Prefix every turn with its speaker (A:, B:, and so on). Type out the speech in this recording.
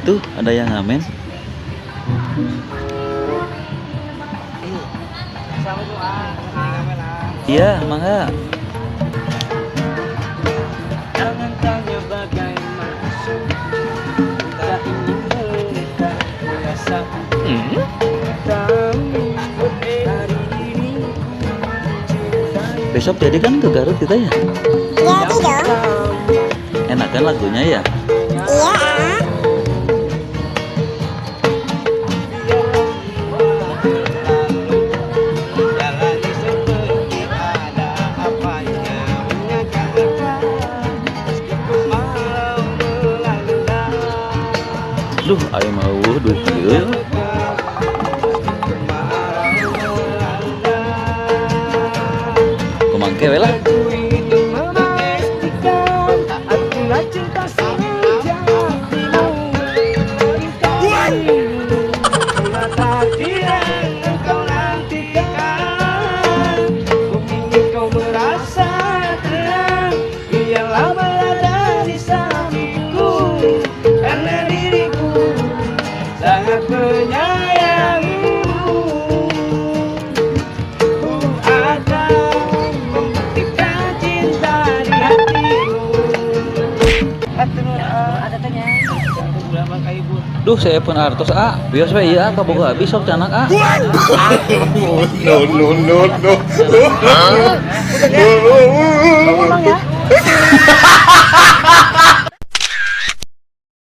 A: Tuh, ada yang ngamen. Iya, mangga.
B: Jangan tanya bagaimana tak ingin menikah merasa kami dari diriku mencintai.
A: Besok jadi kan ke Garut kita ya?
C: Jadi dong.
A: Enak kan lagunya ya?
C: Iya, ah.
B: Jalani seperti ada apanya menyakitkan meskipun malam melanda.
A: Duh, ayo mau duh ieu. Kumangke we lah.
B: Aku ingin memastikan artinya cinta sejatimu. Ternyata tidak engkau nantikan. Ku ingin kau merasa tenang. Biarlah berada di sampingku, karena diriku sangat menyayangimu. Ku akan membuktikan cinta di hatimu. Ada tanya. Berapa kali ibu?
A: Duh, saya pun artos bios we ieu kaboga habis sok canak
D: No, no, no, no.
B: Ngomong ya.